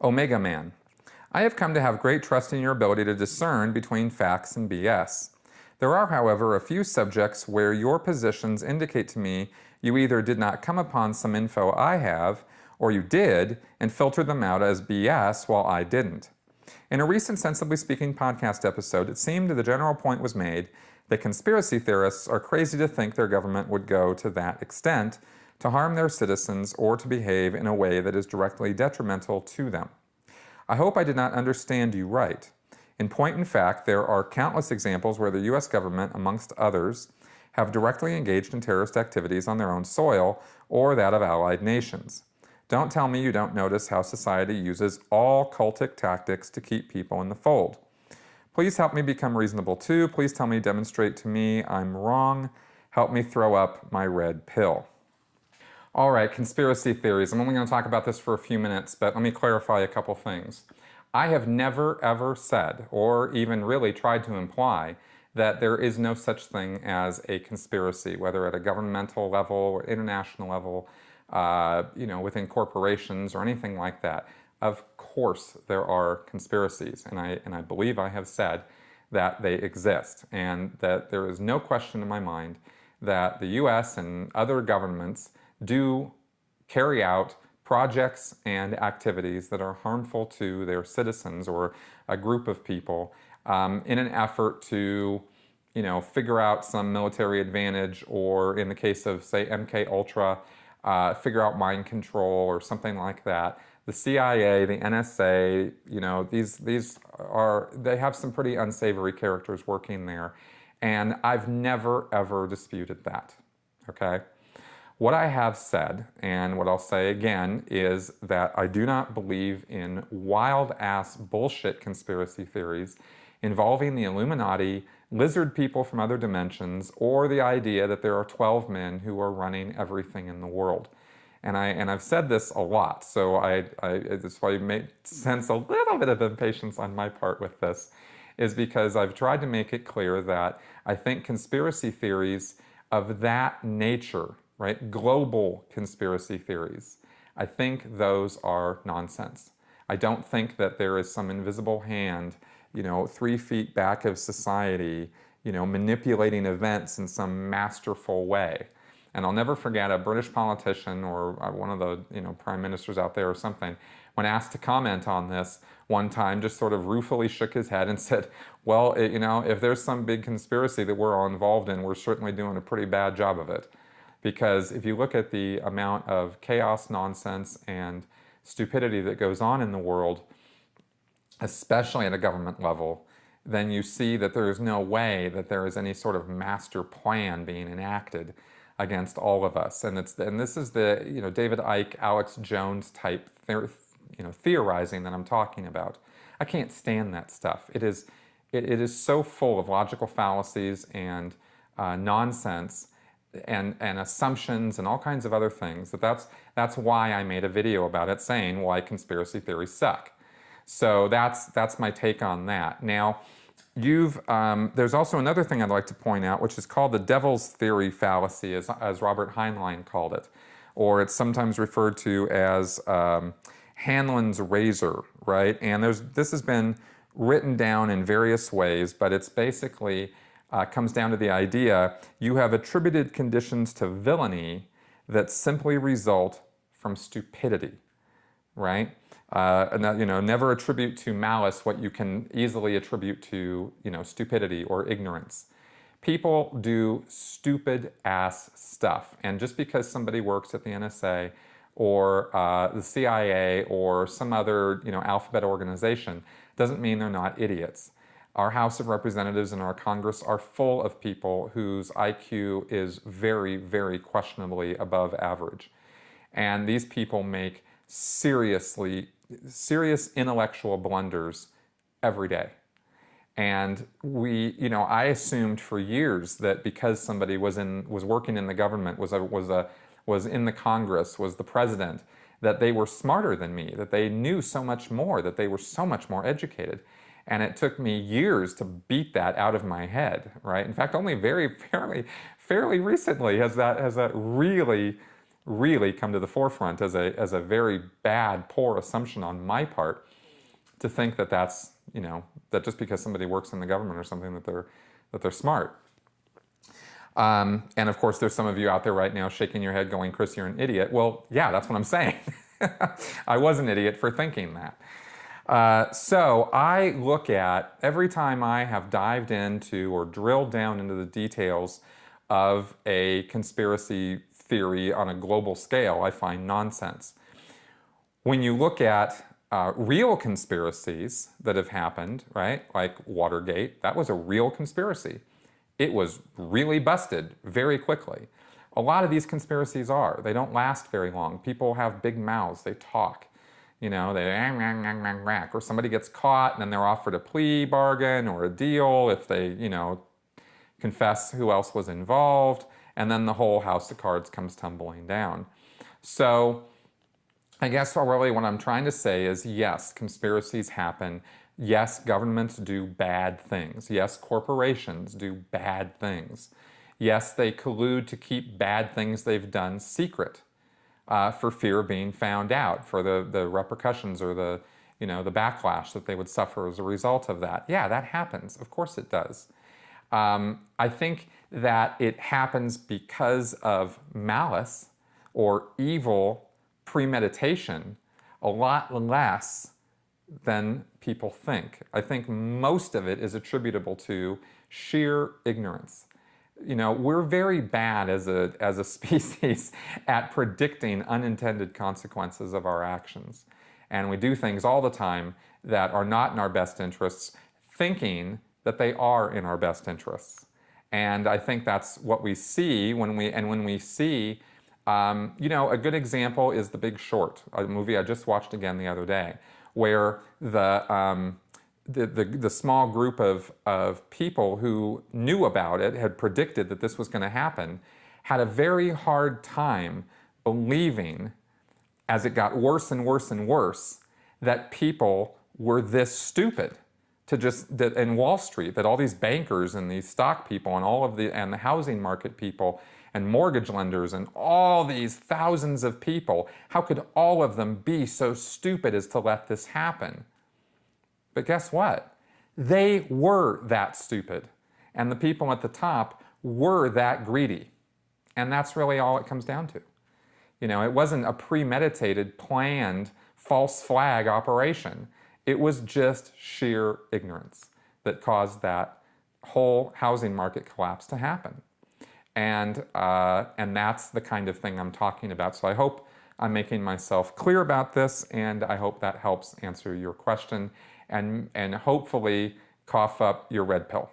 Omega Man. I have come to have great trust in your ability to discern between facts and BS. There are, however, a few subjects where your positions indicate to me you either did not come upon some info I have, or you did and filtered them out as BS while I didn't. In a recent Sensibly Speaking podcast episode, it seemed the general point was made that conspiracy theorists are crazy to think their government would go to that extent to harm their citizens or to behave in a way that is directly detrimental to them. I hope I did not understand you right. In point and fact, there are countless examples where the U.S. government, amongst others, have directly engaged in terrorist activities on their own soil or that of allied nations. Don't tell me you don't notice how society uses all cultic tactics to keep people in the fold. Please help me become reasonable too. Please tell me, demonstrate to me I'm wrong. Help me throw up my red pill. All right, conspiracy theories. I'm only going to talk about this for a few minutes, but let me clarify a couple things. I have never ever said, or even really tried to imply, that there is no such thing as a conspiracy, whether at a governmental level or international level, within corporations or anything like that. Of course there are conspiracies, and I believe I have said that they exist, and that there is no question in my mind that the U.S. and other governments do carry out projects and activities that are harmful to their citizens or a group of people in an effort to, figure out some military advantage, or in the case of, say, MK Ultra, figure out mind control or something like that. The CIA, the NSA, they have some pretty unsavory characters working there, and I've never ever disputed that. Okay. What I have said, and what I'll say again, is that I do not believe in wild-ass bullshit conspiracy theories involving the Illuminati, lizard people from other dimensions, or the idea that there are 12 men who are running everything in the world. And I've said this a lot, so that's why it made sense a little bit of impatience on my part with this, is because I've tried to make it clear that I think conspiracy theories of that nature, right, global conspiracy theories, I think those are nonsense. I don't think that there is some invisible hand, 3 feet back of society, manipulating events in some masterful way. And I'll never forget a British politician or one of the prime ministers out there or something, when asked to comment on this one time, just sort of ruefully shook his head and said, well, if there's some big conspiracy that we're all involved in, we're certainly doing a pretty bad job of it. Because if you look at the amount of chaos, nonsense, and stupidity that goes on in the world, especially at a government level, then you see that there is no way that there is any sort of master plan being enacted against all of us. And this is the David Icke, Alex Jones type theorizing that I'm talking about. I can't stand that stuff. It is so full of logical fallacies and nonsense and assumptions and all kinds of other things that's why I made a video about it, saying why conspiracy theories suck. So that's my take on that. Now, there's also another thing I'd like to point out, which is called the devil's theory fallacy, as Robert Heinlein called it, or it's sometimes referred to as Hanlon's razor, right? And this has been written down in various ways, but it's basically comes down to the idea you have attributed conditions to villainy that simply result from stupidity, right? Never attribute to malice what you can easily attribute to, stupidity or ignorance. People do stupid ass stuff, and just because somebody works at the NSA or the CIA or some other, alphabet organization doesn't mean they're not idiots. Our House of Representatives and our Congress are full of people whose IQ is very, very questionably above average. And these people make serious intellectual blunders every day. And I assumed for years that because somebody was working in the government, was in the Congress, was the president, that they were smarter than me, that they knew so much more, that they were so much more educated. And it took me years to beat that out of my head, right? In fact, only fairly recently has that really really come to the forefront as a very bad, poor assumption on my part to think that that's, that just because somebody works in the government or something that they're smart. And of course, there's some of you out there right now shaking your head going, Chris, you're an idiot. Well, yeah, that's what I'm saying. I was an idiot for thinking that. So I look at, every time I have dived into or drilled down into the details of a conspiracy theory on a global scale, I find nonsense. When you look at real conspiracies that have happened, right, like Watergate, that was a real conspiracy. It was really busted very quickly. A lot of these conspiracies are. They don't last very long. People have big mouths. They talk. They or somebody gets caught and then they're offered a plea bargain or a deal if they, confess who else was involved, and then the whole house of cards comes tumbling down. So I guess really what I'm trying to say is, yes, conspiracies happen. Yes, governments do bad things. Yes, corporations do bad things. Yes, they collude to keep bad things they've done secret for fear of being found out, for the repercussions or the backlash that they would suffer as a result of that. Yeah, that happens. Of course it does. I think that it happens because of malice or evil premeditation a lot less than people think. I think most of it is attributable to sheer ignorance. We're very bad as a species at predicting unintended consequences of our actions. And we do things all the time that are not in our best interests, thinking that they are in our best interests. And I think that's what we see when we see, a good example is The Big Short, a movie I just watched again the other day, where the small group of people who knew about it, had predicted that this was going to happen, had a very hard time believing, as it got worse and worse and worse, that people were this stupid to just, that in Wall Street, that all these bankers and these stock people and the housing market people and mortgage lenders and all these thousands of people, how could all of them be so stupid as to let this happen? But guess what? They were that stupid. And the people at the top were that greedy. And that's really all it comes down to. It wasn't a premeditated, planned, false flag operation. It was just sheer ignorance that caused that whole housing market collapse to happen. And that's the kind of thing I'm talking about. So I hope I'm making myself clear about this, and I hope that helps answer your question and hopefully cough up your red pill.